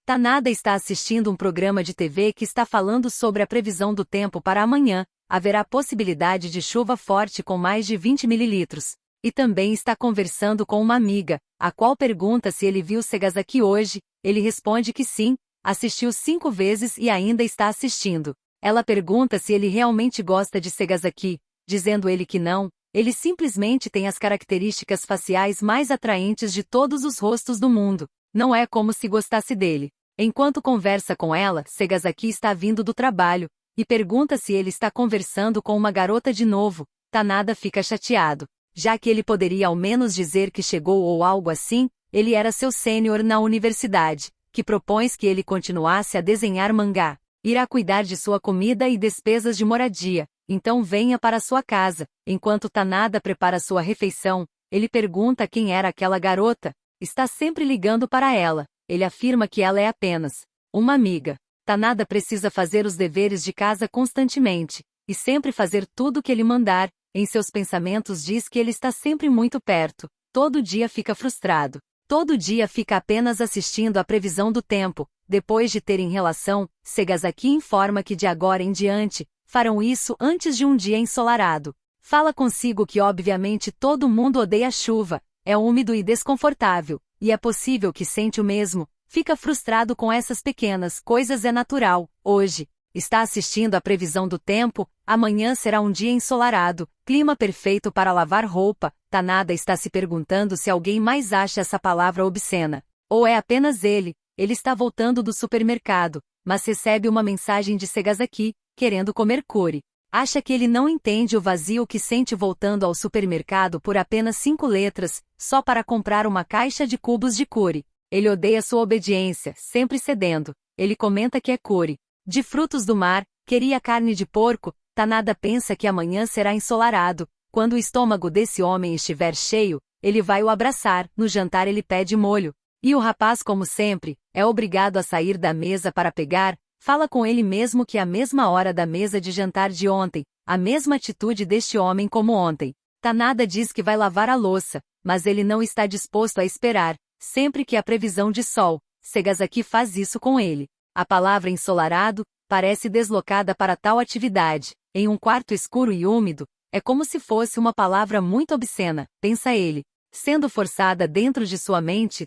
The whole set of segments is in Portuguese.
Tanada está assistindo um programa de TV que está falando sobre a previsão do tempo para amanhã. Haverá possibilidade de chuva forte com mais de 20 mililitros. E também está conversando com uma amiga, a qual pergunta se ele viu Segasaki hoje. Ele responde que sim, assistiu 5 vezes e ainda está assistindo. Ela pergunta se ele realmente gosta de Segasaki, dizendo ele que não, ele simplesmente tem as características faciais mais atraentes de todos os rostos do mundo. Não é como se gostasse dele. Enquanto conversa com ela, Segasaki está vindo do trabalho, e pergunta se ele está conversando com uma garota de novo. Tanada fica chateado, já que ele poderia ao menos dizer que chegou ou algo assim. Ele era seu sênior na universidade, que propõe que ele continuasse a desenhar mangá. Irá cuidar de sua comida e despesas de moradia, então venha para sua casa. Enquanto Tanada prepara sua refeição, ele pergunta quem era aquela garota. Está sempre ligando para ela. Ele afirma que ela é apenas uma amiga. Tanada precisa fazer os deveres de casa constantemente, e sempre fazer tudo o que ele mandar. Em seus pensamentos diz que ele está sempre muito perto. Todo dia fica frustrado. Todo dia fica apenas assistindo à previsão do tempo. Depois de terem relação, Segasaki informa que de agora em diante, farão isso antes de um dia ensolarado. Fala consigo que obviamente todo mundo odeia chuva, é úmido e desconfortável, e é possível que sente o mesmo. Fica frustrado com essas pequenas coisas, é natural. Hoje, está assistindo à previsão do tempo. Amanhã será um dia ensolarado, clima perfeito para lavar roupa. Tanada está se perguntando se alguém mais acha essa palavra obscena. Ou é apenas ele. Ele está voltando do supermercado, mas recebe uma mensagem de Segasaki, querendo comer curry. Acha que ele não entende o vazio que sente voltando ao supermercado por apenas 5 letras, só para comprar uma caixa de cubos de curry. Ele odeia sua obediência, sempre cedendo. Ele comenta que é curry de frutos do mar, queria carne de porco. Tanada pensa que amanhã será ensolarado. Quando o estômago desse homem estiver cheio, ele vai o abraçar. No jantar ele pede molho. E o rapaz, como sempre, é obrigado a sair da mesa para pegar. Fala com ele mesmo que à mesma hora da mesa de jantar de ontem, a mesma atitude deste homem como ontem. Tanada diz que vai lavar a louça, mas ele não está disposto a esperar. Sempre que há previsão de sol, Segasaki faz isso com ele. A palavra ensolarado parece deslocada para tal atividade. Em um quarto escuro e úmido, é como se fosse uma palavra muito obscena, pensa ele. Sendo forçada dentro de sua mente,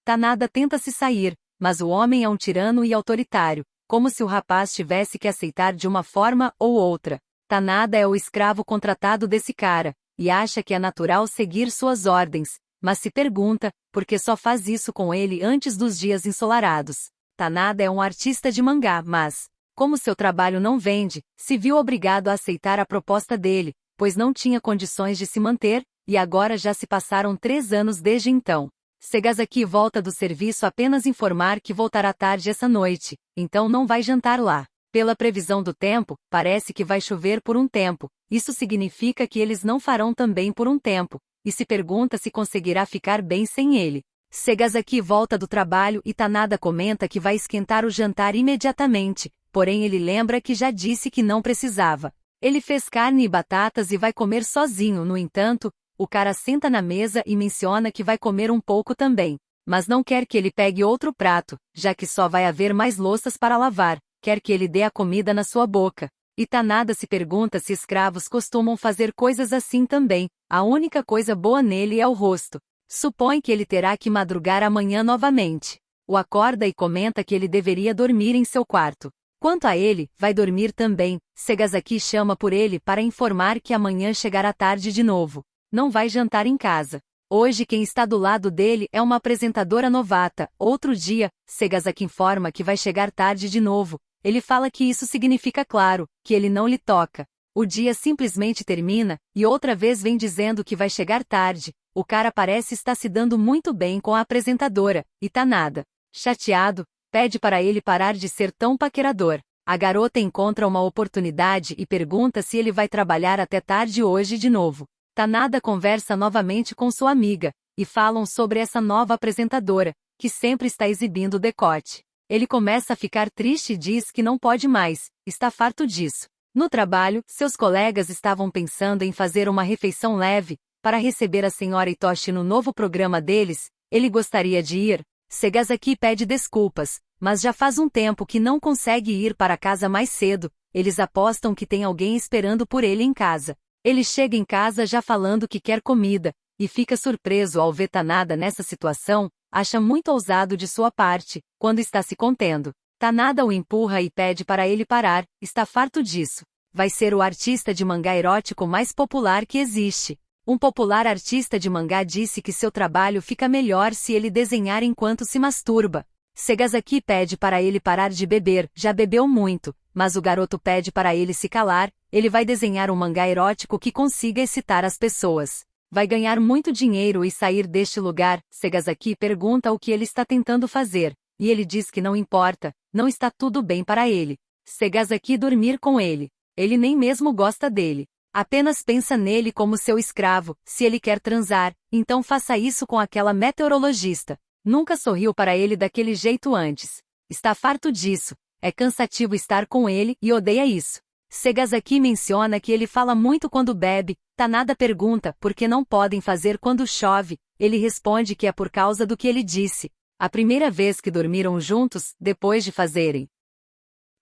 Tanada tenta se sair, mas o homem é um tirano e autoritário, como se o rapaz tivesse que aceitar de uma forma ou outra. Tanada é o escravo contratado desse cara, e acha que é natural seguir suas ordens, mas se pergunta por que só faz isso com ele antes dos dias ensolarados. Tanada é um artista de mangá, mas, como seu trabalho não vende, se viu obrigado a aceitar a proposta dele, pois não tinha condições de se manter, e agora já se passaram 3 anos desde então. Segasaki volta do serviço apenas informar que voltará tarde essa noite, então não vai jantar lá. Pela previsão do tempo, parece que vai chover por um tempo. Isso significa que eles não farão também por um tempo, e se pergunta se conseguirá ficar bem sem ele. Segasaki volta do trabalho e Tanada comenta que vai esquentar o jantar imediatamente, porém ele lembra que já disse que não precisava. Ele fez carne e batatas e vai comer sozinho. No entanto, o cara senta na mesa e menciona que vai comer um pouco também, mas não quer que ele pegue outro prato, já que só vai haver mais louças para lavar. Quer que ele dê a comida na sua boca. E Tanada se pergunta se escravos costumam fazer coisas assim também. A única coisa boa nele é o rosto. Supõe que ele terá que madrugar amanhã novamente. O acorda e comenta que ele deveria dormir em seu quarto. Quanto a ele, vai dormir também. Segasaki chama por ele para informar que amanhã chegará tarde de novo. Não vai jantar em casa. Hoje quem está do lado dele é uma apresentadora novata. Outro dia, Segasaki informa que vai chegar tarde de novo. Ele fala que isso significa claro, que ele não lhe toca. O dia simplesmente termina, e outra vez vem dizendo que vai chegar tarde. O cara parece estar se dando muito bem com a apresentadora, e Tanada, chateado, pede para ele parar de ser tão paquerador. A garota encontra uma oportunidade e pergunta se ele vai trabalhar até tarde hoje de novo. Tanada conversa novamente com sua amiga, e falam sobre essa nova apresentadora, que sempre está exibindo decote. Ele começa a ficar triste e diz que não pode mais, está farto disso. No trabalho, seus colegas estavam pensando em fazer uma refeição leve, para receber a senhora Itoshi no novo programa deles. Ele gostaria de ir. Segasaki pede desculpas, mas já faz um tempo que não consegue ir para casa mais cedo. Eles apostam que tem alguém esperando por ele em casa. Ele chega em casa já falando que quer comida, e fica surpreso ao ver Tanada nessa situação, acha muito ousado de sua parte, quando está se contendo. Tanada o empurra e pede para ele parar, está farto disso. Vai ser o artista de mangá erótico mais popular que existe. Um popular artista de mangá disse que seu trabalho fica melhor se ele desenhar enquanto se masturba. Segasaki pede para ele parar de beber, já bebeu muito, mas o garoto pede para ele se calar. Ele vai desenhar um mangá erótico que consiga excitar as pessoas. Vai ganhar muito dinheiro e sair deste lugar. Segasaki pergunta o que ele está tentando fazer, e ele diz que não importa, não está tudo bem para ele. Segasaki dormir com ele. Ele nem mesmo gosta dele. Apenas pensa nele como seu escravo. Se ele quer transar, então faça isso com aquela meteorologista. Nunca sorriu para ele daquele jeito antes. Está farto disso. É cansativo estar com ele e odeia isso. Segasaki menciona que ele fala muito quando bebe. Tanada pergunta por que não podem fazer quando chove. Ele responde que é por causa do que ele disse. A primeira vez que dormiram juntos, depois de fazerem.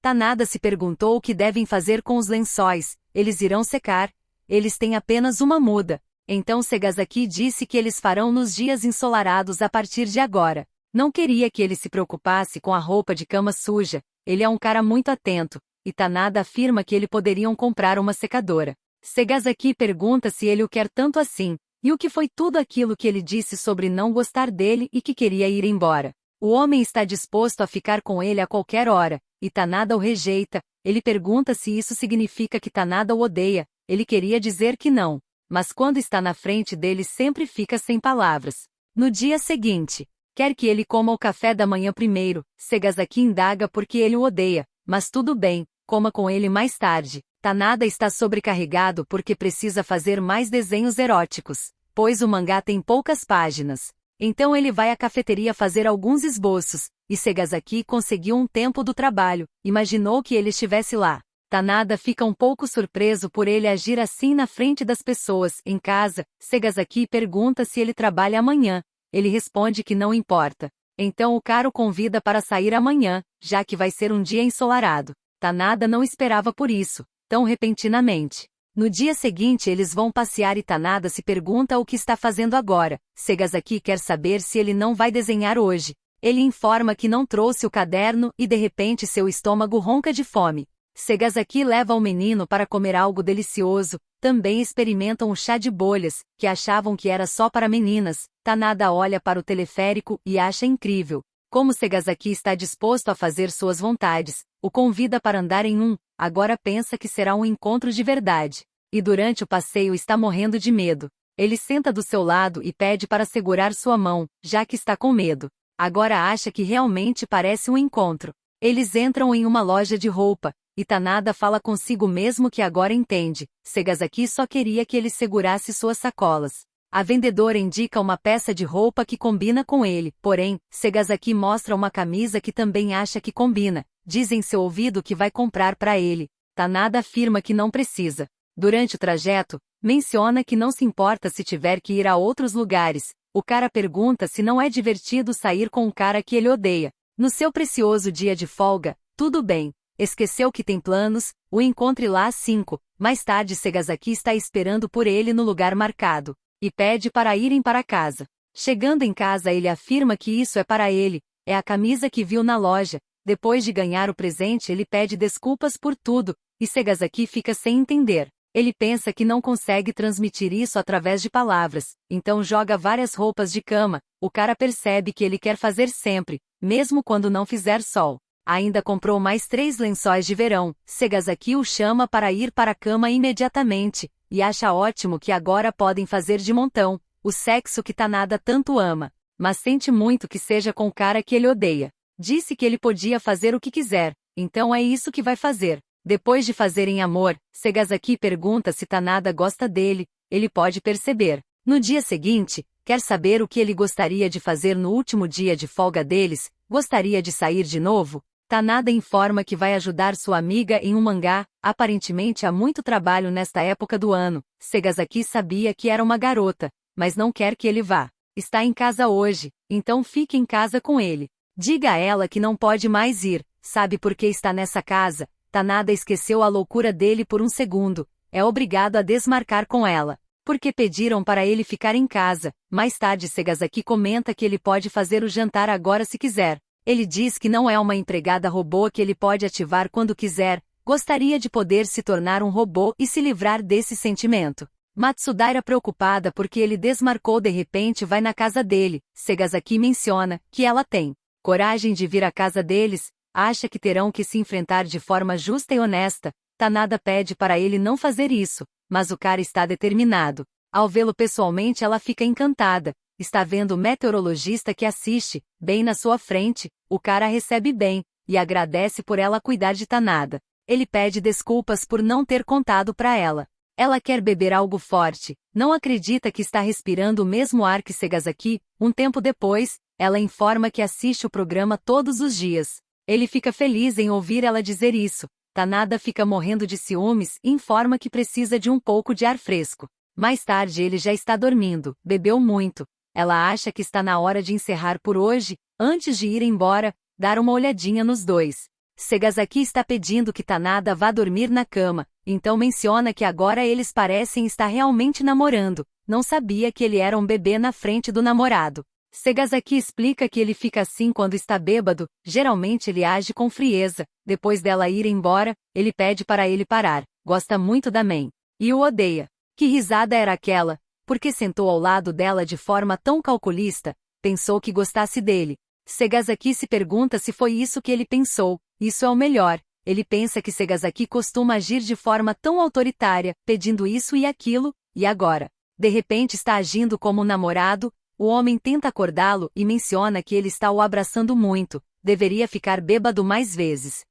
Tanada se perguntou o que devem fazer com os lençóis. Eles irão secar. Eles têm apenas uma muda. Então Segasaki disse que eles farão nos dias ensolarados a partir de agora. Não queria que ele se preocupasse com a roupa de cama suja. Ele é um cara muito atento. E Tanada afirma que ele poderiam comprar uma secadora. Segasaki pergunta se ele o quer tanto assim. E o que foi tudo aquilo que ele disse sobre não gostar dele e que queria ir embora. O homem está disposto a ficar com ele a qualquer hora. E Tanada o rejeita. Ele pergunta se isso significa que Tanada o odeia. Ele queria dizer que não. Mas quando está na frente dele sempre fica sem palavras. No dia seguinte, quer que ele coma o café da manhã primeiro. Segasaki indaga porque ele o odeia, mas tudo bem, coma com ele mais tarde. Tanada está sobrecarregado porque precisa fazer mais desenhos eróticos, pois o mangá tem poucas páginas. Então ele vai à cafeteria fazer alguns esboços, e Segasaki conseguiu um tempo do trabalho, imaginou que ele estivesse lá. Tanada fica um pouco surpreso por ele agir assim na frente das pessoas. Em casa, Segasaki pergunta se ele trabalha amanhã. Ele responde que não importa. Então o cara o convida para sair amanhã, já que vai ser um dia ensolarado. Tanada não esperava por isso, tão repentinamente. No dia seguinte eles vão passear e Tanada se pergunta o que está fazendo agora. Segasaki quer saber se ele não vai desenhar hoje. Ele informa que não trouxe o caderno e de repente seu estômago ronca de fome. Segasaki leva o menino para comer algo delicioso. Também experimentam o chá de bolhas, que achavam que era só para meninas. Tanada olha para o teleférico e acha incrível. Como Segasaki está disposto a fazer suas vontades, o convida para andar em um. Agora pensa que será um encontro de verdade. E durante o passeio está morrendo de medo. Ele senta do seu lado e pede para segurar sua mão, já que está com medo. Agora acha que realmente parece um encontro. Eles entram em uma loja de roupa. E Tanada fala consigo mesmo que agora entende. Segasaki só queria que ele segurasse suas sacolas. A vendedora indica uma peça de roupa que combina com ele, porém, Segasaki mostra uma camisa que também acha que combina. Diz em seu ouvido que vai comprar para ele. Tanada afirma que não precisa. Durante o trajeto, menciona que não se importa se tiver que ir a outros lugares. O cara pergunta se não é divertido sair com um cara que ele odeia. No seu precioso dia de folga, tudo bem. Esqueceu que tem planos, o encontre lá às 5. Mais tarde Segasaki está esperando por ele no lugar marcado, e pede para irem para casa. Chegando em casa ele afirma que isso é para ele, é a camisa que viu na loja. Depois de ganhar o presente ele pede desculpas por tudo, e Segasaki fica sem entender. Ele pensa que não consegue transmitir isso através de palavras, então joga várias roupas de cama. O cara percebe que ele quer fazer sempre, mesmo quando não fizer sol. Ainda comprou mais 3 lençóis de verão. Segasaki o chama para ir para a cama imediatamente, e acha ótimo que agora podem fazer de montão, o sexo que Tanada tanto ama. Mas sente muito que seja com o cara que ele odeia. Disse que ele podia fazer o que quiser, então é isso que vai fazer. Depois de fazerem amor, Segasaki pergunta se Tanada gosta dele. Ele pode perceber. No dia seguinte, quer saber o que ele gostaria de fazer no último dia de folga deles. Gostaria de sair de novo? Tanada informa que vai ajudar sua amiga em um mangá. Aparentemente há muito trabalho nesta época do ano. Segasaki sabia que era uma garota, mas não quer que ele vá. Está em casa hoje, então fique em casa com ele. Diga a ela que não pode mais ir, sabe por que está nessa casa? Tanada esqueceu a loucura dele por um segundo, é obrigado a desmarcar com ela. Porque pediram para ele ficar em casa. Mais tarde Segasaki comenta que ele pode fazer o jantar agora se quiser. Ele diz que não é uma empregada robô que ele pode ativar quando quiser, gostaria de poder se tornar um robô e se livrar desse sentimento. Matsudaira preocupada porque ele desmarcou de repente vai na casa dele. Segasaki menciona que ela tem coragem de vir à casa deles, acha que terão que se enfrentar de forma justa e honesta. Tanada pede para ele não fazer isso, mas o cara está determinado. Ao vê-lo pessoalmente ela fica encantada, está vendo o meteorologista que assiste, bem na sua frente, o cara recebe bem, e agradece por ela cuidar de Tanada. Ele pede desculpas por não ter contado para ela. Ela quer beber algo forte, não acredita que está respirando o mesmo ar que Segasaki. Um tempo depois, ela informa que assiste o programa todos os dias. Ele fica feliz em ouvir ela dizer isso. Tanada fica morrendo de ciúmes e informa que precisa de um pouco de ar fresco. Mais tarde ele já está dormindo, bebeu muito. Ela acha que está na hora de encerrar por hoje, antes de ir embora, dar uma olhadinha nos dois. Segasaki está pedindo que Tanada vá dormir na cama, então menciona que agora eles parecem estar realmente namorando, não sabia que ele era um bebê na frente do namorado. Segasaki explica que ele fica assim quando está bêbado, geralmente ele age com frieza. Depois dela ir embora, ele pede para ele parar, gosta muito da Men. E o odeia. Que risada era aquela? Porque sentou ao lado dela de forma tão calculista, pensou que gostasse dele. Segasaki se pergunta se foi isso que ele pensou. Isso é o melhor. Ele pensa que Segasaki costuma agir de forma tão autoritária, pedindo isso e aquilo, e agora? De repente está agindo como um namorado. O homem tenta acordá-lo e menciona que ele está o abraçando muito, deveria ficar bêbado mais vezes.